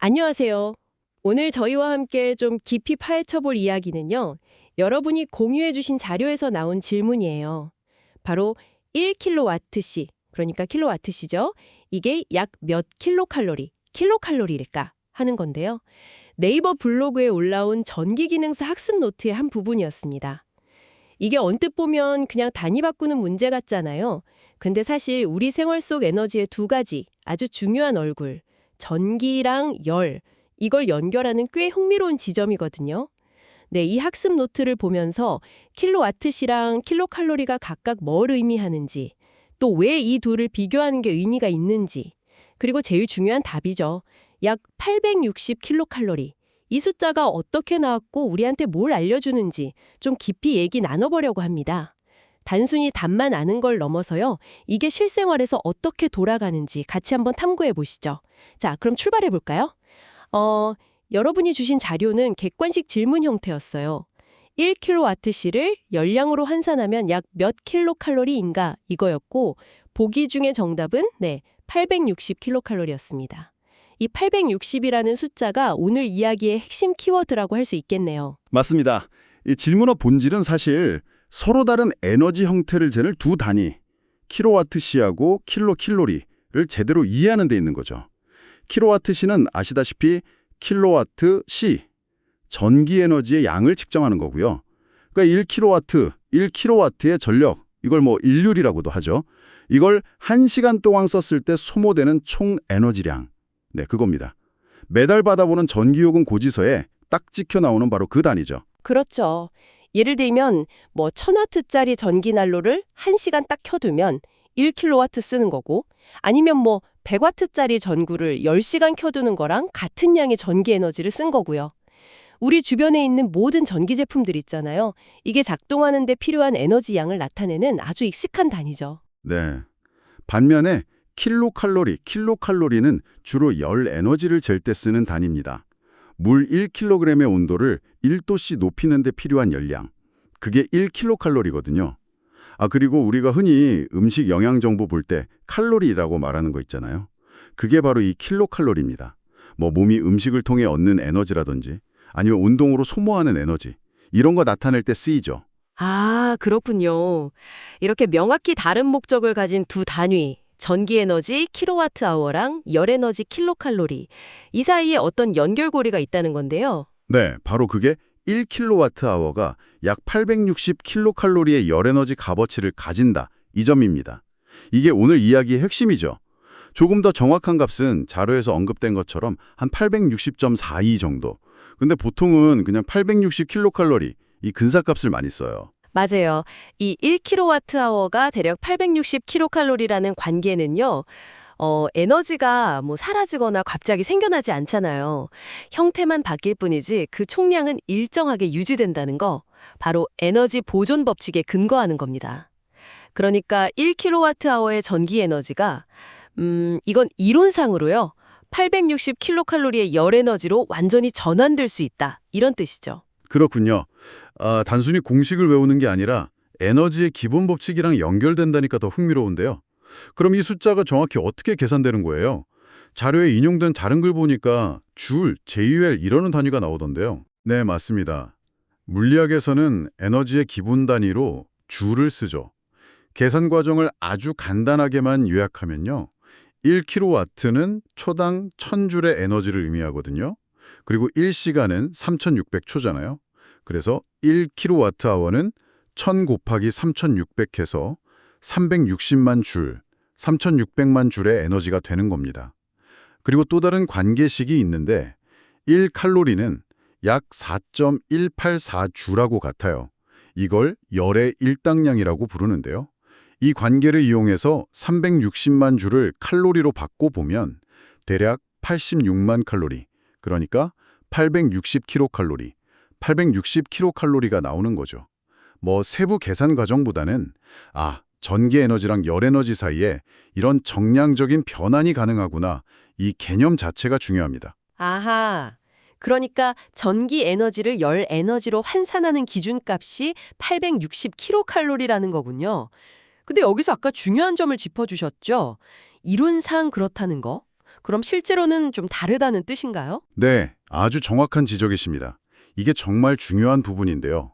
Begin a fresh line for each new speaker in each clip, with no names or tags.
안녕하세요. 오늘 저희와 함께 좀 깊이 파헤쳐 볼 이야기는요. 여러분이 공유해 주신 자료에서 나온 질문이에요. 바로 1kWh, 그러니까 킬로와트시죠? 이게 약 몇 킬로칼로리일까 하는 건데요. 네이버 블로그에 올라온 전기기능사 학습 노트의 한 부분이었습니다. 이게 언뜻 보면 그냥 단위 바꾸는 문제 같잖아요. 근데 사실 우리 생활 속 에너지의 두 가지 아주 중요한 얼굴, 전기랑 열, 이걸 연결하는 꽤 흥미로운 지점이거든요. 네, 이 학습 노트를 보면서 킬로와트시랑 킬로칼로리가 각각 뭘 의미하는지, 또 왜 이 둘을 비교하는 게 의미가 있는지, 그리고 제일 중요한 답이죠. 약 860 킬로칼로리. 이 숫자가 어떻게 나왔고 우리한테 뭘 알려주는지 좀 깊이 얘기 나눠보려고 합니다. 단순히 답만 아는 걸 넘어서요. 이게 실생활에서 어떻게 돌아가는지 같이 한번 탐구해 보시죠. 자, 그럼 출발해 볼까요? 여러분이 주신 자료는 객관식 질문 형태였어요. 1kWh를 열량으로 환산하면 약 몇 킬로칼로리인가 이거였고 보기 중에 정답은 860킬로칼로리였습니다. 이 860이라는 숫자가 오늘 이야기의 핵심 키워드라고 할 수 있겠네요.
맞습니다. 이 질문어 본질은 사실 서로 다른 에너지 형태를 재는 두 단위, 킬로와트시하고 킬로칼로리를 제대로 이해하는 데 있는 거죠. 킬로와트시는 아시다시피 킬로와트/시, 전기 에너지의 양을 측정하는 거고요. 그러니까 1킬로와트, 1킬로와트의 전력, 이걸 일률이라고도 하죠. 이걸 1시간 동안 썼을 때 소모되는 총 에너지량. 네, 그겁니다. 매달 받아보는 전기요금 고지서에 딱 찍혀 나오는 바로 그 단위죠.
그렇죠. 예를 들면 1000와트짜리 전기 난로를 1시간 딱 켜두면 1kW 쓰는 거고 아니면 100와트짜리 전구를 10시간 켜두는 거랑 같은 양의 전기 에너지를 쓴 거고요. 우리 주변에 있는 모든 전기 제품들 있잖아요. 이게 작동하는 데 필요한 에너지 양을 나타내는 아주 익숙한 단위죠.
네. 반면에 킬로칼로리는 주로 열 에너지를 잴 때 쓰는 단위입니다. 물 1kg의 온도를 1도씨 높이는 데 필요한 열량. 그게 1킬로칼로리거든요. 그리고 우리가 흔히 음식 영양 정보 볼 때 칼로리라고 말하는 거 있잖아요. 그게 바로 이 킬로칼로리입니다. 몸이 음식을 통해 얻는 에너지라든지 아니면 운동으로 소모하는 에너지. 이런 거 나타낼 때 쓰이죠.
아, 그렇군요. 이렇게 명확히 다른 목적을 가진 두 단위, 전기에너지 킬로와트아워랑 열에너지 킬로칼로리, 이 사이에 어떤 연결고리가 있다는 건데요.
네, 바로 그게 1kWh가 약 860킬로칼로리의 열에너지 값어치를 가진다. 이 점입니다. 이게 오늘 이야기의 핵심이죠. 조금 더 정확한 값은 자료에서 언급된 것처럼 한 860.42 정도. 근데 보통은 그냥 860킬로칼로리, 이 근사값을 많이 써요.
맞아요. 이 1kWh가 대략 860kcal라는 관계는요. 에너지가 사라지거나 갑자기 생겨나지 않잖아요. 형태만 바뀔 뿐이지 그 총량은 일정하게 유지된다는 거, 바로 에너지 보존 법칙에 근거하는 겁니다. 그러니까 1kWh의 전기 에너지가 이건 이론상으로요. 860kcal의 열 에너지로 완전히 전환될 수 있다. 이런 뜻이죠.
그렇군요. 단순히 공식을 외우는 게 아니라 에너지의 기본 법칙이랑 연결된다니까 더 흥미로운데요. 그럼 이 숫자가 정확히 어떻게 계산되는 거예요? 자료에 인용된 다른 글 보니까 줄, JUL 이러는 단위가 나오던데요. 네, 맞습니다. 물리학에서는 에너지의 기본 단위로 줄을 쓰죠. 계산 과정을 아주 간단하게만 요약하면요. 1kW는 초당 1000줄의 에너지를 의미하거든요. 그리고 1시간은 3600초잖아요. 그래서 1kWh는 1000 곱하기 3600 해서 360만 줄, 3600만 줄의 에너지가 되는 겁니다. 그리고 또 다른 관계식이 있는데 1칼로리는 약 4.184주라고 같아요. 이걸 열의 일당량이라고 부르는데요. 이 관계를 이용해서 360만 줄을 칼로리로 바꿔보면 대략 86만 칼로리, 그러니까 860kcal, 860kcal가 나오는 거죠. 세부 계산 과정보다는 전기 에너지랑 열 에너지 사이에 이런 정량적인 변환이 가능하구나, 이 개념 자체가 중요합니다.
아하. 그러니까 전기 에너지를 열 에너지로 환산하는 기준값이 860kcal라는 거군요. 근데 여기서 아까 중요한 점을 짚어주셨죠? 이론상 그렇다는 거. 그럼 실제로는 좀 다르다는 뜻인가요?
네, 아주 정확한 지적이십니다. 이게 정말 중요한 부분인데요.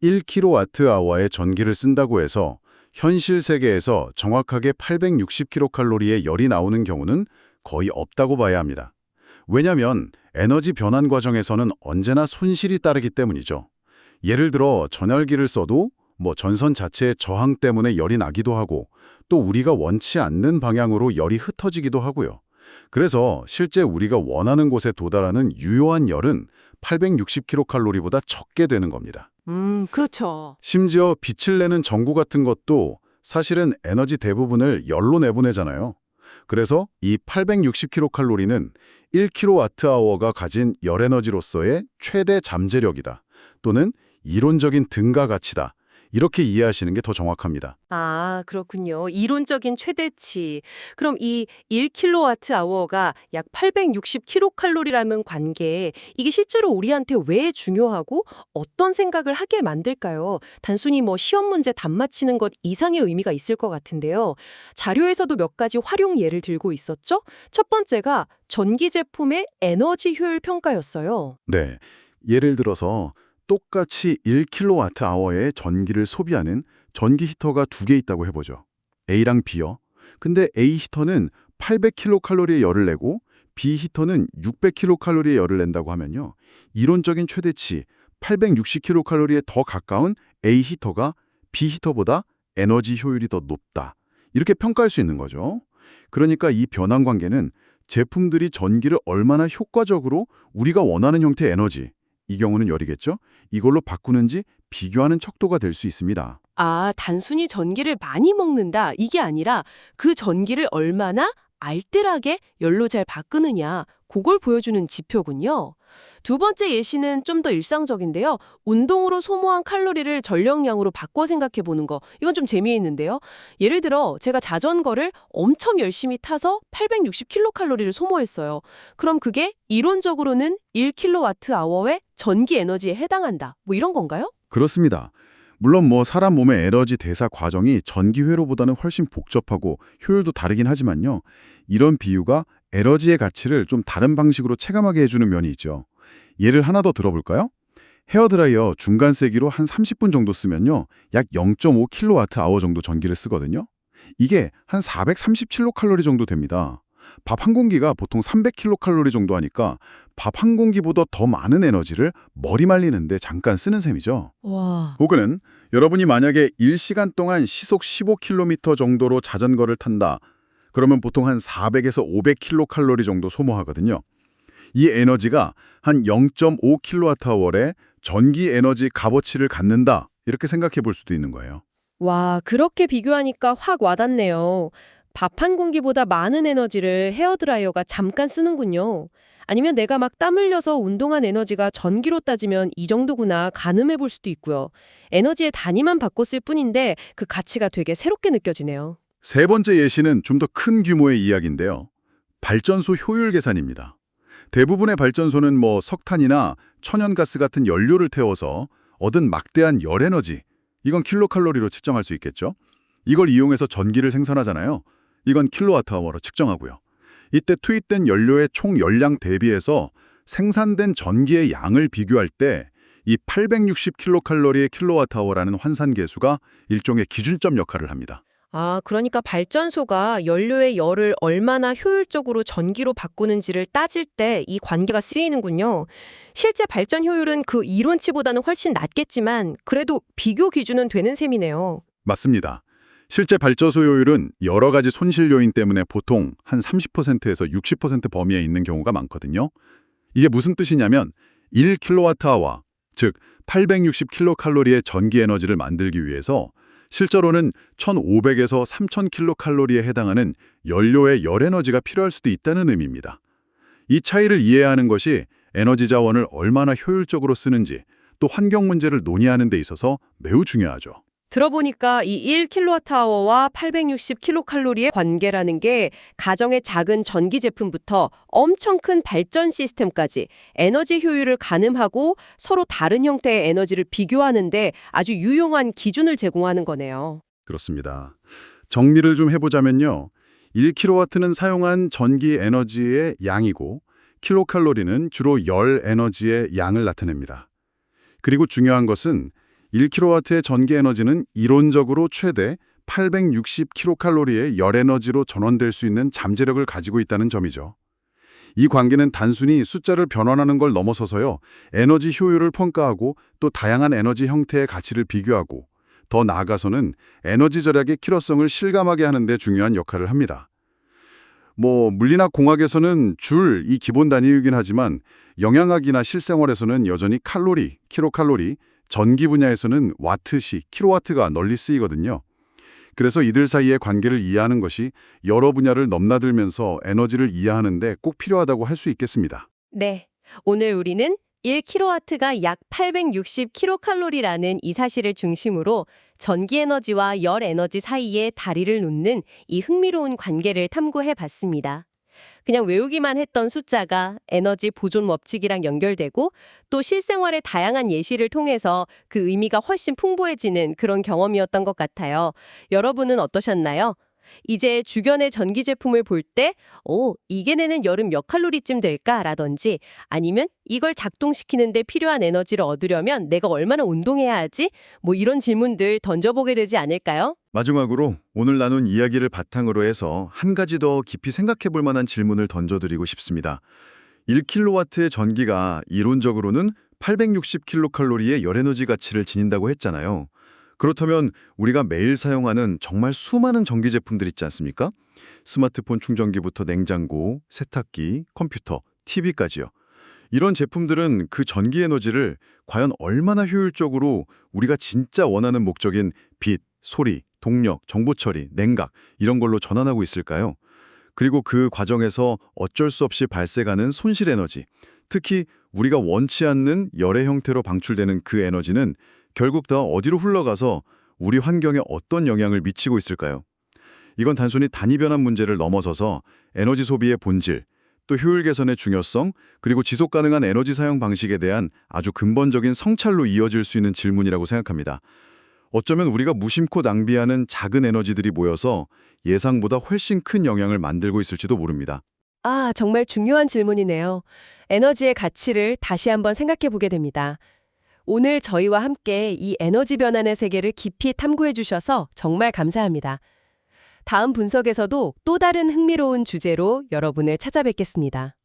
1kWh의 전기를 쓴다고 해서 현실 세계에서 정확하게 860kcal의 열이 나오는 경우는 거의 없다고 봐야 합니다. 왜냐하면 에너지 변환 과정에서는 언제나 손실이 따르기 때문이죠. 예를 들어 전열기를 써도 전선 자체의 저항 때문에 열이 나기도 하고 또 우리가 원치 않는 방향으로 열이 흩어지기도 하고요. 그래서 실제 우리가 원하는 곳에 도달하는 유효한 열은 860kcal보다 적게 되는 겁니다.
그렇죠.
심지어 빛을 내는 전구 같은 것도 사실은 에너지 대부분을 열로 내보내잖아요. 그래서 이 860kcal는 1kWh가 가진 열 에너지로서의 최대 잠재력이다. 또는 이론적인 등가 가치다. 이렇게 이해하시는 게 더 정확합니다.
아, 그렇군요. 이론적인 최대치. 그럼 이 1kWh가 약 860kcal라는 관계, 이게 실제로 우리한테 왜 중요하고 어떤 생각을 하게 만들까요? 단순히 시험 문제 답 맞히는 것 이상의 의미가 있을 것 같은데요. 자료에서도 몇 가지 활용 예를 들고 있었죠? 첫 번째가 전기 제품의 에너지 효율 평가였어요.
네. 예를 들어서 똑같이 1kWh의 전기를 소비하는 전기 히터가 두 개 있다고 해보죠. A랑 B요. 근데 A 히터는 800kcal의 열을 내고 B 히터는 600kcal의 열을 낸다고 하면요. 이론적인 최대치 860kcal에 더 가까운 A 히터가 B 히터보다 에너지 효율이 더 높다. 이렇게 평가할 수 있는 거죠. 그러니까 이 변환 관계는 제품들이 전기를 얼마나 효과적으로 우리가 원하는 형태의 에너지, 이 경우는 열이겠죠? 이걸로 바꾸는지 비교하는 척도가 될 수 있습니다.
아, 단순히 전기를 많이 먹는다, 이게 아니라 그 전기를 얼마나 알뜰하게 열로 잘 바꾸느냐, 그걸 보여주는 지표군요. 두 번째 예시는 좀 더 일상적인데요. 운동으로 소모한 칼로리를 전력량으로 바꿔 생각해 보는 거. 이건 좀 재미있는데요. 예를 들어 제가 자전거를 엄청 열심히 타서 860kcal를 소모했어요. 그럼 그게 이론적으로는 1kWh의 전기 에너지에 해당한다. 이런 건가요?
그렇습니다. 물론 사람 몸의 에너지 대사 과정이 전기 회로보다는 훨씬 복잡하고 효율도 다르긴 하지만요. 이런 비유가 에너지의 가치를 좀 다른 방식으로 체감하게 해주는 면이 있죠. 예를 하나 더 들어볼까요? 헤어드라이어 중간 세기로 한 30분 정도 쓰면요. 약 0.5kWh 정도 전기를 쓰거든요. 이게 한 437kcal 정도 됩니다. 밥 한 공기가 보통 300kcal 정도 하니까 밥 한 공기보다 더 많은 에너지를 머리 말리는데 잠깐 쓰는 셈이죠.
와.
혹은 여러분이 만약에 1시간 동안 시속 15km 정도로 자전거를 탄다. 그러면 보통 한 400에서 500kcal 정도 소모하거든요. 이 에너지가 한 0.5kWh의 전기 에너지 값어치를 갖는다. 이렇게 생각해 볼 수도 있는 거예요.
와, 그렇게 비교하니까 확 와닿네요. 밥 한 공기보다 많은 에너지를 헤어드라이어가 잠깐 쓰는군요. 아니면 내가 막 땀 흘려서 운동한 에너지가 전기로 따지면 이 정도구나 가늠해 볼 수도 있고요. 에너지의 단위만 바꿨을 뿐인데 그 가치가 되게 새롭게 느껴지네요.
세 번째 예시는 좀 더 큰 규모의 이야기인데요. 발전소 효율 계산입니다. 대부분의 발전소는 석탄이나 천연가스 같은 연료를 태워서 얻은 막대한 열 에너지, 이건 킬로칼로리로 측정할 수 있겠죠? 이걸 이용해서 전기를 생산하잖아요. 이건 킬로와트아워로 측정하고요. 이때 투입된 연료의 총 열량 대비해서 생산된 전기의 양을 비교할 때 이 860kcal의 킬로와트아워라는 환산 계수가 일종의 기준점 역할을 합니다.
아, 그러니까 발전소가 연료의 열을 얼마나 효율적으로 전기로 바꾸는지를 따질 때 이 관계가 쓰이는군요. 실제 발전 효율은 그 이론치보다는 훨씬 낮겠지만 그래도 비교 기준은 되는 셈이네요.
맞습니다. 실제 발전소 효율은 여러 가지 손실 요인 때문에 보통 한 30%에서 60% 범위에 있는 경우가 많거든요. 이게 무슨 뜻이냐면 1kWh, 즉 860kcal의 전기 에너지를 만들기 위해서 실제로는 1,500에서 3,000kcal에 해당하는 연료의 열 에너지가 필요할 수도 있다는 의미입니다. 이 차이를 이해하는 것이 에너지 자원을 얼마나 효율적으로 쓰는지 또 환경 문제를 논의하는 데 있어서 매우 중요하죠.
들어보니까 이 1kWh와 860kcal의 관계라는 게 가정의 작은 전기 제품부터 엄청 큰 발전 시스템까지 에너지 효율을 가늠하고 서로 다른 형태의 에너지를 비교하는데 아주 유용한 기준을 제공하는 거네요.
그렇습니다. 정리를 좀 해보자면요. 1kW는 사용한 전기 에너지의 양이고 킬로칼로리는 주로 열 에너지의 양을 나타냅니다. 그리고 중요한 것은 1kW의 전기 에너지는 이론적으로 최대 860kcal의 열 에너지로 전원될 수 있는 잠재력을 가지고 있다는 점이죠. 이 관계는 단순히 숫자를 변환하는 걸 넘어서서요. 에너지 효율을 평가하고 또 다양한 에너지 형태의 가치를 비교하고 더 나아가서는 에너지 절약의 필요성을 실감하게 하는 데 중요한 역할을 합니다. 물리나 공학에서는 줄이 기본 단위이긴 하지만 영양학이나 실생활에서는 여전히 칼로리, 킬로칼로리, 전기 분야에서는 와트시, 킬로와트가 널리 쓰이거든요. 그래서 이들 사이의 관계를 이해하는 것이 여러 분야를 넘나들면서 에너지를 이해하는 데 꼭 필요하다고 할 수 있겠습니다.
네. 오늘 우리는 1kW가 약 860kcal라는 이 사실을 중심으로 전기 에너지와 열 에너지 사이에 다리를 놓는 이 흥미로운 관계를 탐구해 봤습니다. 그냥 외우기만 했던 숫자가 에너지 보존 법칙이랑 연결되고 또 실생활의 다양한 예시를 통해서 그 의미가 훨씬 풍부해지는 그런 경험이었던 것 같아요. 여러분은 어떠셨나요? 이제 주변의 전기 제품을 볼 때, 이게 내는 열은 몇 칼로리쯤 될까라든지 아니면 이걸 작동시키는데 필요한 에너지를 얻으려면 내가 얼마나 운동해야 하지? 이런 질문들 던져보게 되지 않을까요?
마지막으로 오늘 나눈 이야기를 바탕으로 해서 한 가지 더 깊이 생각해 볼 만한 질문을 던져드리고 싶습니다. 1kW의 전기가 이론적으로는 860kcal의 열에너지 가치를 지닌다고 했잖아요. 그렇다면 우리가 매일 사용하는 정말 수많은 전기 제품들 있지 않습니까? 스마트폰 충전기부터 냉장고, 세탁기, 컴퓨터, TV까지요. 이런 제품들은 그 전기 에너지를 과연 얼마나 효율적으로 우리가 진짜 원하는 목적인 빛, 소리, 동력, 정보 처리, 냉각 이런 걸로 전환하고 있을까요? 그리고 그 과정에서 어쩔 수 없이 발생하는 손실 에너지, 특히 우리가 원치 않는 열의 형태로 방출되는 그 에너지는 결국 다 어디로 흘러가서 우리 환경에 어떤 영향을 미치고 있을까요? 이건 단순히 단위 변환 문제를 넘어서서 에너지 소비의 본질, 또 효율 개선의 중요성, 그리고 지속 가능한 에너지 사용 방식에 대한 아주 근본적인 성찰로 이어질 수 있는 질문이라고 생각합니다. 어쩌면 우리가 무심코 낭비하는 작은 에너지들이 모여서 예상보다 훨씬 큰 영향을 만들고 있을지도 모릅니다.
정말 중요한 질문이네요. 에너지의 가치를 다시 한번 생각해 보게 됩니다. 오늘 저희와 함께 이 에너지 변환의 세계를 깊이 탐구해 주셔서 정말 감사합니다. 다음 분석에서도 또 다른 흥미로운 주제로 여러분을 찾아뵙겠습니다.